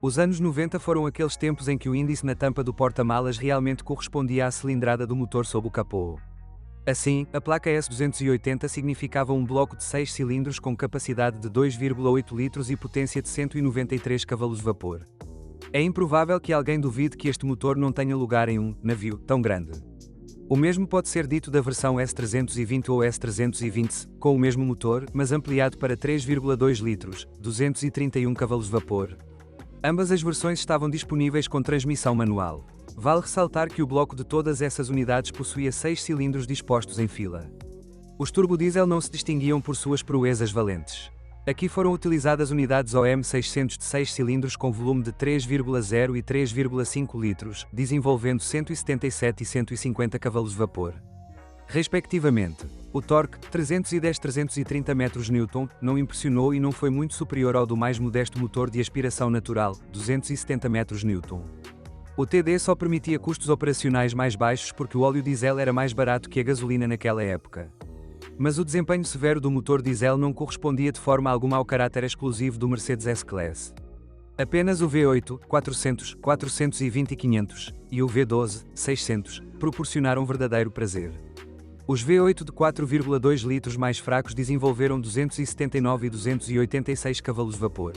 Os anos 90 foram aqueles tempos em que o índice na tampa do porta-malas realmente correspondia à cilindrada do motor sob o capô. Assim, a placa S280 significava um bloco de 6 cilindros com capacidade de 2,8 litros e potência de 193 cavalos de vapor. É improvável que alguém duvide que este motor não tenha lugar em um navio tão grande. O mesmo pode ser dito da versão S320 ou S320, com o mesmo motor, mas ampliado para 3,2 litros, 231 cavalos de vapor. Ambas as versões estavam disponíveis com transmissão manual. Vale ressaltar que o bloco de todas essas unidades possuía 6 cilindros dispostos em fila. Os turbodiesel não se distinguiam por suas proezas valentes. Aqui foram utilizadas unidades OM600 de 6 cilindros com volume de 3,0 e 3,5 litros, desenvolvendo 177 e 150 cavalos de vapor. Respectivamente. O torque, 310-330 Nm, não impressionou e não foi muito superior ao do mais modesto motor de aspiração natural, 270 Nm. O TD só permitia custos operacionais mais baixos porque o óleo diesel era mais barato que a gasolina naquela época. Mas o desempenho severo do motor diesel não correspondia de forma alguma ao caráter exclusivo do Mercedes S-Class. Apenas o V8, 400, 420 e 500, e o V12, 600, proporcionaram verdadeiro prazer. Os V8 de 4,2 litros mais fracos desenvolveram 279 e 286 cavalos de vapor.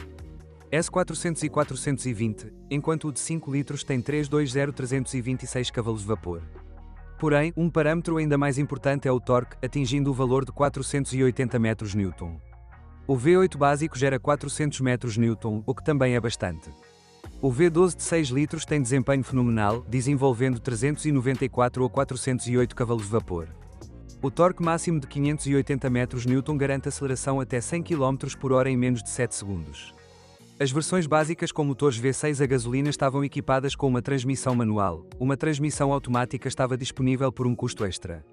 S400 e 420, enquanto o de 5 litros tem 320-326 cavalos de vapor. Porém, um parâmetro ainda mais importante é o torque, atingindo o valor de 480 Nm. O V8 básico gera 400 Nm, o que também é bastante. O V12 de 6 litros tem desempenho fenomenal, desenvolvendo 394 ou 408 cavalos de vapor. O torque máximo de 580 Nm garante aceleração até 100 km por hora em menos de 7 segundos. As versões básicas com motores V6 a gasolina estavam equipadas com uma transmissão manual, uma transmissão automática estava disponível por um custo extra.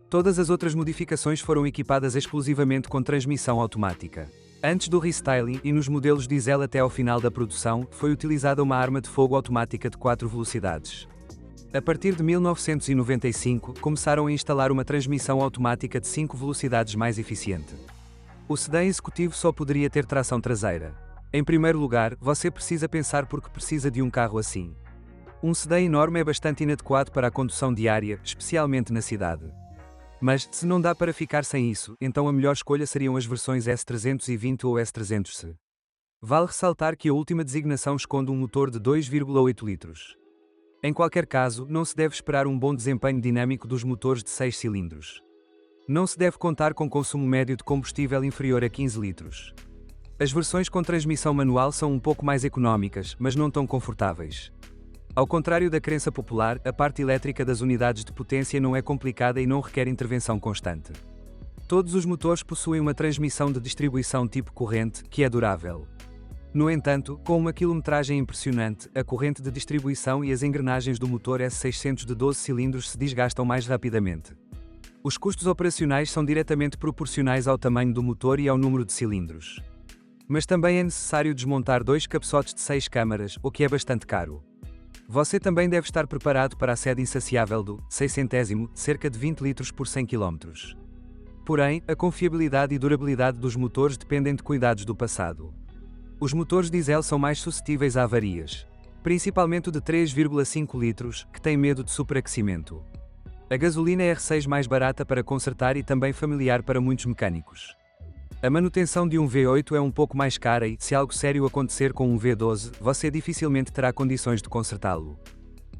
Todas as outras modificações foram equipadas exclusivamente com transmissão automática. Antes do restyling e nos modelos diesel até ao final da produção, foi utilizada uma arma de fogo automática de 4 velocidades. A partir de 1995, começaram a instalar uma transmissão automática de 5 velocidades mais eficiente. O sedã executivo só poderia ter tração traseira. Em primeiro lugar, você precisa pensar porque precisa de um carro assim. Um sedã enorme é bastante inadequado para a condução diária, especialmente na cidade. Mas, se não dá para ficar sem isso, então a melhor escolha seriam as versões S320 ou S300C. Vale ressaltar que a última designação esconde um motor de 2,8 litros. Em qualquer caso, não se deve esperar um bom desempenho dinâmico dos motores de 6 cilindros. Não se deve contar com consumo médio de combustível inferior a 15 litros. As versões com transmissão manual são um pouco mais económicas, mas não tão confortáveis. Ao contrário da crença popular, a parte elétrica das unidades de potência não é complicada e não requer intervenção constante. Todos os motores possuem uma transmissão de distribuição tipo corrente, que é durável. No entanto, com uma quilometragem impressionante, a corrente de distribuição e as engrenagens do motor S600 de 12 cilindros se desgastam mais rapidamente. Os custos operacionais são diretamente proporcionais ao tamanho do motor e ao número de cilindros. Mas também é necessário desmontar 2 cabeçotes de 6 câmaras, o que é bastante caro. Você também deve estar preparado para a sede insaciável do 600º, cerca de 20 litros por 100 km. Porém, a confiabilidade e durabilidade dos motores dependem de cuidados do passado. Os motores diesel são mais suscetíveis a avarias, principalmente o de 3,5 litros, que tem medo de superaquecimento. A gasolina é R6 mais barata para consertar e também familiar para muitos mecânicos. A manutenção de um V8 é um pouco mais cara e, se algo sério acontecer com um V12, você dificilmente terá condições de consertá-lo.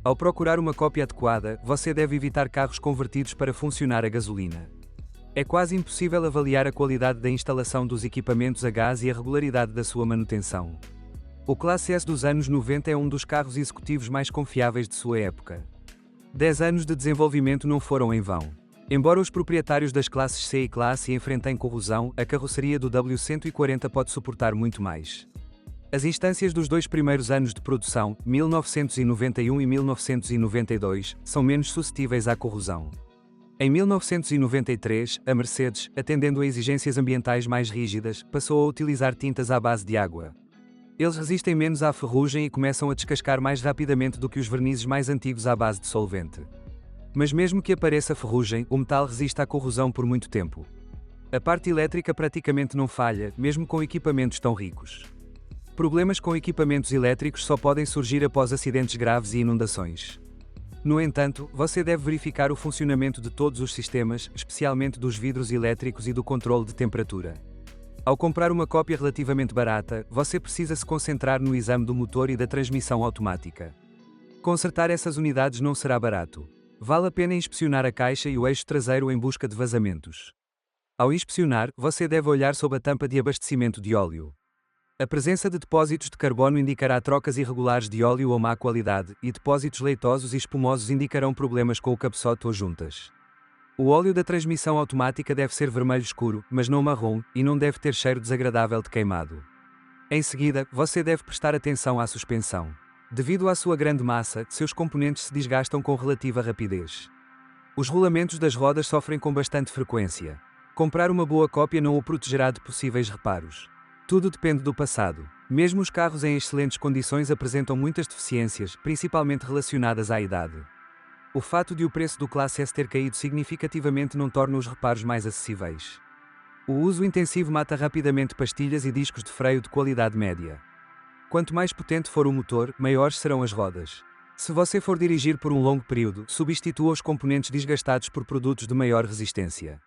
Ao procurar uma cópia adequada, você deve evitar carros convertidos para funcionar a gasolina. É quase impossível avaliar a qualidade da instalação dos equipamentos a gás e a regularidade da sua manutenção. O Classe S dos anos 90 é um dos carros executivos mais confiáveis de sua época. 10 anos de desenvolvimento não foram em vão. Embora os proprietários das classes C e Classe enfrentem corrosão, a carroceria do W140 pode suportar muito mais. As instâncias dos 2 primeiros anos de produção, 1991 e 1992, são menos suscetíveis à corrosão. Em 1993, a Mercedes, atendendo a exigências ambientais mais rígidas, passou a utilizar tintas à base de água. Eles resistem menos à ferrugem e começam a descascar mais rapidamente do que os vernizes mais antigos à base de solvente. Mas mesmo que apareça ferrugem, o metal resiste à corrosão por muito tempo. A parte elétrica praticamente não falha, mesmo com equipamentos tão ricos. Problemas com equipamentos elétricos só podem surgir após acidentes graves e inundações. No entanto, você deve verificar o funcionamento de todos os sistemas, especialmente dos vidros elétricos e do controle de temperatura. Ao comprar uma cópia relativamente barata, você precisa se concentrar no exame do motor e da transmissão automática. Consertar essas unidades não será barato. Vale a pena inspecionar a caixa e o eixo traseiro em busca de vazamentos. Ao inspecionar, você deve olhar sob a tampa de abastecimento de óleo. A presença de depósitos de carbono indicará trocas irregulares de óleo ou má qualidade, e depósitos leitosos e espumosos indicarão problemas com o cabeçote ou juntas. O óleo da transmissão automática deve ser vermelho escuro, mas não marrom, e não deve ter cheiro desagradável de queimado. Em seguida, você deve prestar atenção à suspensão. Devido à sua grande massa, seus componentes se desgastam com relativa rapidez. Os rolamentos das rodas sofrem com bastante frequência. Comprar uma boa cópia não o protegerá de possíveis reparos. Tudo depende do passado. Mesmo os carros em excelentes condições apresentam muitas deficiências, principalmente relacionadas à idade. O fato de o preço do Classe S ter caído significativamente não torna os reparos mais acessíveis. O uso intensivo mata rapidamente pastilhas e discos de freio de qualidade média. Quanto mais potente for o motor, maiores serão as rodas. Se você for dirigir por um longo período, substitua os componentes desgastados por produtos de maior resistência.